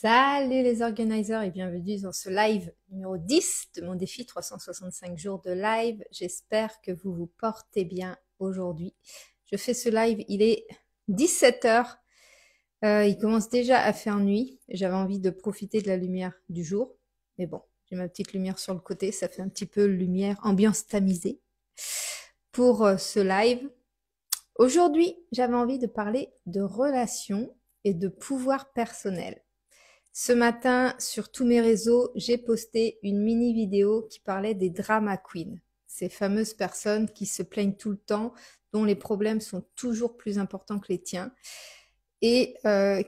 Salut les organisers et bienvenue dans ce live numéro 10 de mon défi 365 jours de live. J'espère que vous vous portez bien aujourd'hui. Je fais ce live, il est 17 heures. Il commence déjà à faire nuit. J'avais envie de profiter de la lumière du jour. Mais bon, j'ai ma petite lumière sur le côté. Ça fait un petit peu lumière, ambiance tamisée pour ce live. Aujourd'hui, j'avais envie de parler de relations et de pouvoir personnel. Ce matin, sur tous mes réseaux, j'ai posté une mini vidéo qui parlait des drama queens, ces fameuses personnes qui se plaignent tout le temps, dont les problèmes sont toujours plus importants que les tiens, et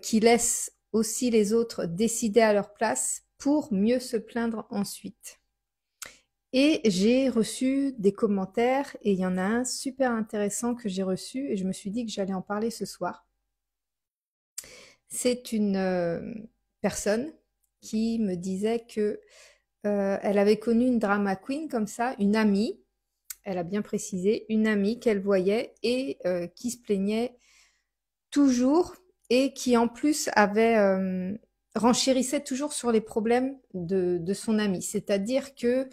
qui laissent aussi les autres décider à leur place pour mieux se plaindre ensuite. Et j'ai reçu des commentaires, et il y en a un super intéressant que j'ai reçu, et je me suis dit que j'allais en parler ce soir. C'est une personne qui me disait que elle avait connu une drama queen comme ça, une amie, elle a bien précisé, une amie qu'elle voyait et qui se plaignait toujours et qui en plus avait renchérissait toujours sur les problèmes de son amie. C'est-à-dire que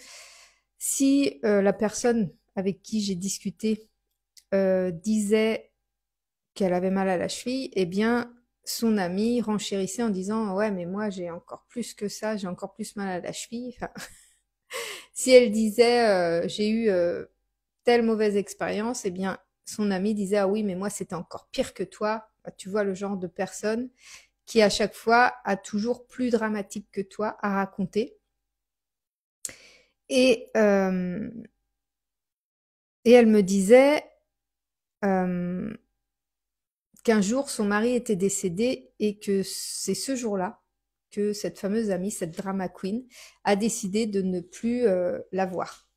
si la personne avec qui j'ai discuté disait qu'elle avait mal à la cheville, eh bien son amie renchérissait en disant ouais mais moi j'ai encore plus que ça, j'ai encore plus mal à la cheville. Enfin, si elle disait j'ai eu telle mauvaise expérience, eh bien son amie disait ah oui mais moi c'était encore pire que toi. Tu vois le genre de personne qui à chaque fois a toujours plus dramatique que toi à raconter. Et elle me disait qu'un jour son mari était décédé et que c'est ce jour-là que cette fameuse amie, cette drama queen, a décidé de ne plus la voir.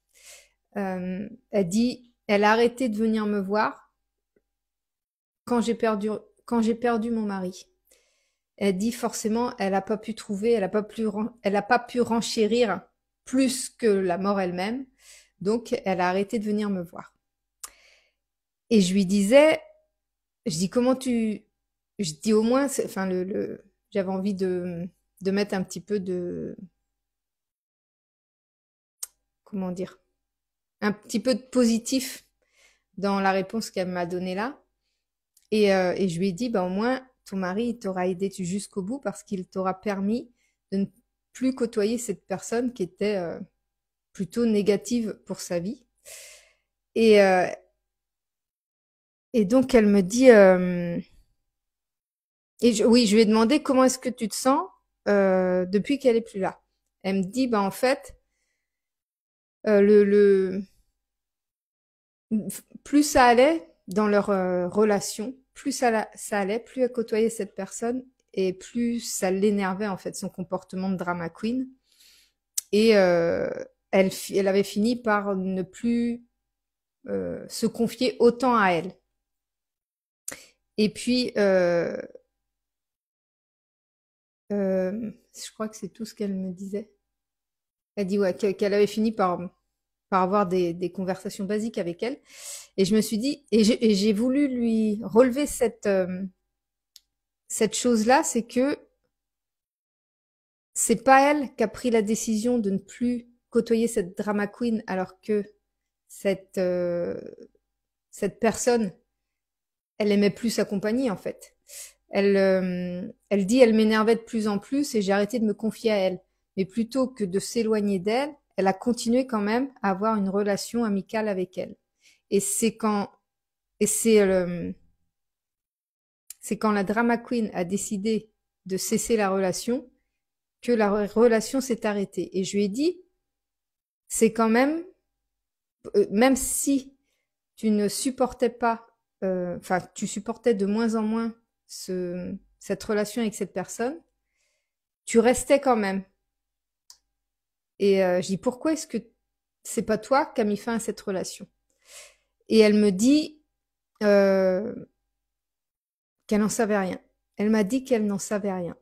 Elle dit, elle a arrêté de venir me voir quand j'ai perdu mon mari. Elle dit forcément, elle n'a pas pu trouver, elle n'a pas pu renchérir plus que la mort elle-même, donc elle a arrêté de venir me voir. Et je lui disais, je dis comment tu, je dis au moins, enfin j'avais envie de mettre un petit peu de, comment dire, un petit peu de positif dans la réponse qu'elle m'a donnée là. Et je lui ai dit, bah au moins ton mari il t'aura aidé jusqu'au bout parce qu'il t'aura permis de ne plus côtoyer cette personne qui était plutôt négative pour sa vie. Et donc elle me dit oui, je lui ai demandé comment est-ce que tu te sens depuis qu'elle est plus là. Elle me dit bah en fait le plus ça allait dans leur relation, plus ça allait, plus elle côtoyait cette personne et plus ça l'énervait en fait son comportement de drama queen. Et elle avait fini par ne plus se confier autant à elle. Et puis je crois que c'est tout ce qu'elle me disait. Elle dit ouais qu'elle avait fini par avoir des conversations basiques avec elle. Et je me suis dit, et j'ai voulu lui relever cette chose-là, c'est que c'est pas elle qui a pris la décision de ne plus côtoyer cette drama queen alors que cette personne, elle aimait plus sa compagnie en fait. Elle dit, elle m'énervait de plus en plus et j'ai arrêté de me confier à elle. Mais plutôt que de s'éloigner d'elle, elle a continué quand même à avoir une relation amicale avec elle. Et c'est quand la drama queen a décidé de cesser la relation que la relation s'est arrêtée. Et je lui ai dit, c'est quand même, même si tu ne supportais pas, enfin tu supportais de moins en moins cette relation avec cette personne, tu restais quand même. Et je dis pourquoi est-ce que c'est pas toi qui as mis fin à cette relation? Et elle me dit qu'elle n'en savait rien. Elle m'a dit qu'elle n'en savait rien.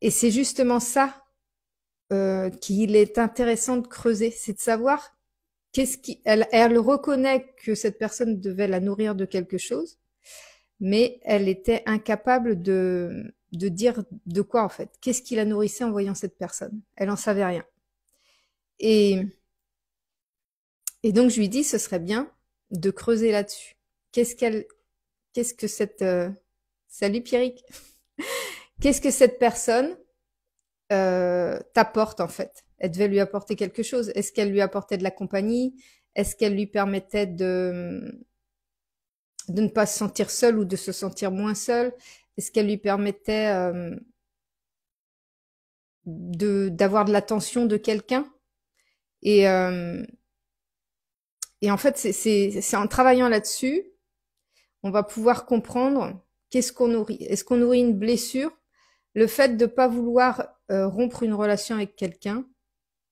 Et c'est justement ça qu'il est intéressant de creuser, c'est de savoir elle reconnaît que cette personne devait la nourrir de quelque chose, mais elle était incapable de dire de quoi en fait. Qu'est-ce qui la nourrissait en voyant cette personne? Elle en savait rien. Et, et donc je lui dis, ce serait bien de creuser là-dessus. Qu'est-ce que cette, salut Pierrick, qu'est-ce que cette personne t'apporte en fait? Elle devait lui apporter quelque chose. Est-ce qu'elle lui apportait de la compagnie? Est-ce qu'elle lui permettait de ne pas se sentir seule ou de se sentir moins seule? Est-ce qu'elle lui permettait d'avoir de l'attention de quelqu'un? Et, euh, et en fait, c'est en travaillant là-dessus, on va pouvoir comprendre qu'est-ce qu'on nourrit. Est-ce qu'on nourrit une blessure? Le fait de pas vouloir rompre une relation avec quelqu'un,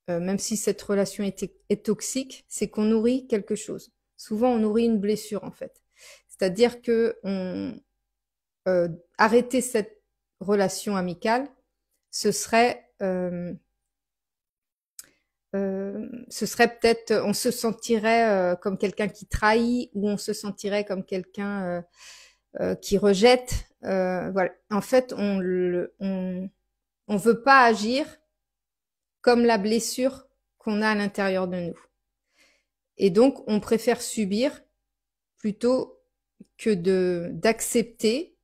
même si cette relation est toxique, c'est qu'on nourrit quelque chose. Souvent, on nourrit une blessure en fait. C'est-à-dire que arrêter cette relation amicale, ce serait peut-être, on se sentirait comme quelqu'un qui trahit ou on se sentirait comme quelqu'un qui rejette. Voilà. En fait, on veut pas agir comme la blessure qu'on a à l'intérieur de nous. Et donc, on préfère subir plutôt que d'accepter,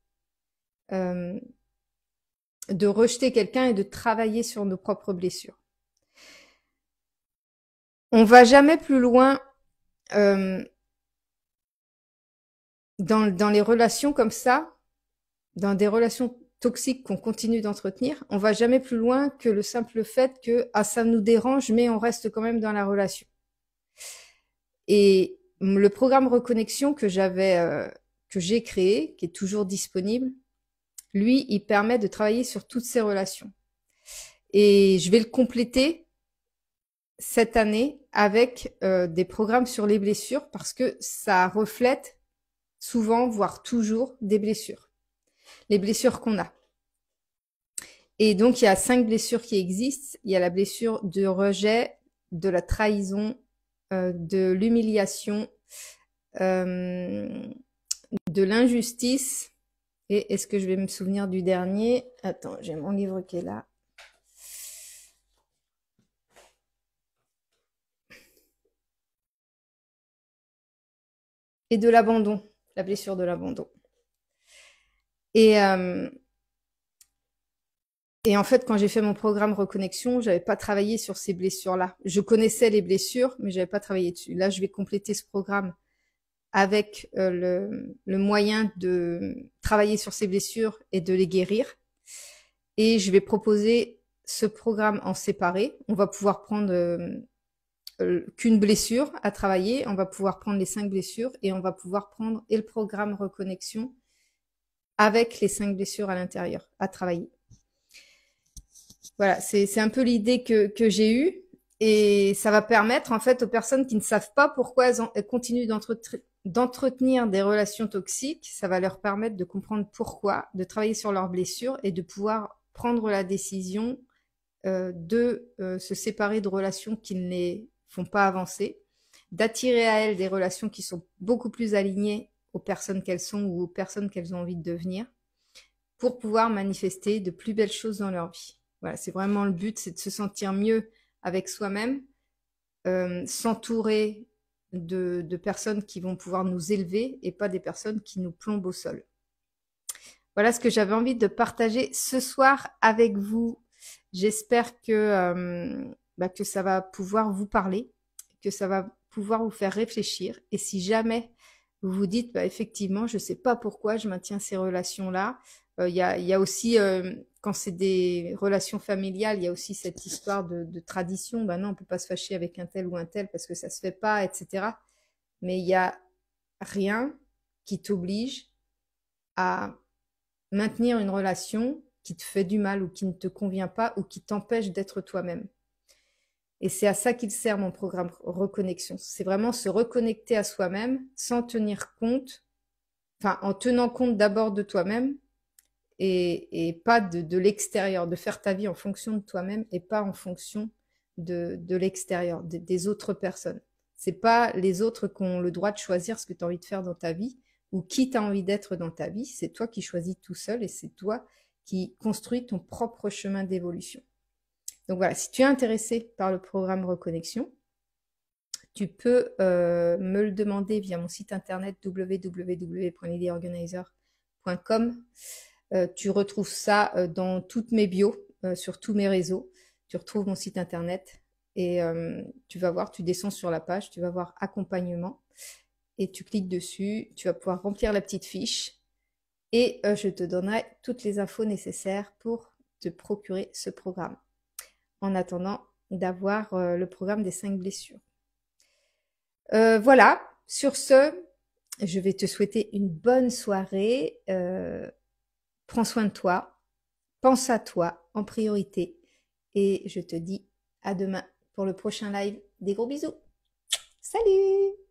de rejeter quelqu'un et de travailler sur nos propres blessures. On va jamais plus loin dans les relations comme ça, dans des relations toxiques qu'on continue d'entretenir, on va jamais plus loin que le simple fait que ça nous dérange, mais on reste quand même dans la relation. Et le programme Reconnexion que j'ai créé, qui est toujours disponible, lui, il permet de travailler sur toutes ces relations. Et je vais le compléter cette année avec des programmes sur les blessures parce que ça reflète souvent, voire toujours, des blessures. Les blessures qu'on a. Et donc, il y a 5 blessures qui existent. Il y a la blessure de rejet, de la trahison, de l'humiliation, de l'injustice. Et est-ce que je vais me souvenir du dernier? Attends, j'ai mon livre qui est là. Et de l'abandon, la blessure de l'abandon. Et en fait, quand j'ai fait mon programme Reconnexion, j'avais pas travaillé sur ces blessures-là. Je connaissais les blessures, mais j'avais pas travaillé dessus. Là, je vais compléter ce programme avec le moyen de travailler sur ces blessures et de les guérir. Et je vais proposer ce programme en séparé. On va pouvoir prendre qu'une blessure à travailler. On va pouvoir prendre les 5 blessures et on va pouvoir prendre et le programme Reconnexion avec les 5 blessures à l'intérieur à travailler. Voilà, c'est un peu l'idée que j'ai eue et ça va permettre en fait aux personnes qui ne savent pas pourquoi elles continuent d'entretenir des relations toxiques, ça va leur permettre de comprendre pourquoi, de travailler sur leurs blessures et de pouvoir prendre la décision de se séparer de relations qui ne les font pas avancer, d'attirer à elles des relations qui sont beaucoup plus alignées aux personnes qu'elles sont ou aux personnes qu'elles ont envie de devenir pour pouvoir manifester de plus belles choses dans leur vie. Voilà, c'est vraiment le but, c'est de se sentir mieux avec soi-même, s'entourer de personnes qui vont pouvoir nous élever et pas des personnes qui nous plombent au sol. Voilà ce que j'avais envie de partager ce soir avec vous. J'espère que ça va pouvoir vous parler, que ça va pouvoir vous faire réfléchir. Et si jamais vous vous dites, effectivement, je ne sais pas pourquoi je maintiens ces relations-là, il y a aussi, quand c'est des relations familiales, il y a aussi cette histoire de tradition. Non, on peut pas se fâcher avec un tel ou un tel parce que ça se fait pas, etc. Mais il y a rien qui t'oblige à maintenir une relation qui te fait du mal ou qui ne te convient pas ou qui t'empêche d'être toi-même. Et c'est à ça qu'il sert mon programme Reconnexion. C'est vraiment se reconnecter à soi-même sans tenir compte, en tenant compte d'abord de toi-même et pas de l'extérieur, de faire ta vie en fonction de toi-même et pas en fonction de l'extérieur, des autres personnes. C'est pas les autres qui ont le droit de choisir ce que tu as envie de faire dans ta vie ou qui t'as envie d'être dans ta vie. C'est toi qui choisis tout seul et c'est toi qui construit ton propre chemin d'évolution. Donc voilà, si tu es intéressé par le programme Reconnexion, tu peux me le demander via mon site internet www.lidyorganizer.com. Tu retrouves ça dans toutes mes bios, sur tous mes réseaux. Tu retrouves mon site internet et tu vas voir, tu descends sur la page, tu vas voir accompagnement et tu cliques dessus. Tu vas pouvoir remplir la petite fiche et je te donnerai toutes les infos nécessaires pour te procurer ce programme. En attendant d'avoir le programme des 5 blessures. Voilà, sur ce, je vais te souhaiter une bonne soirée. Prends soin de toi, pense à toi en priorité et je te dis à demain pour le prochain live. Des gros bisous. Salut!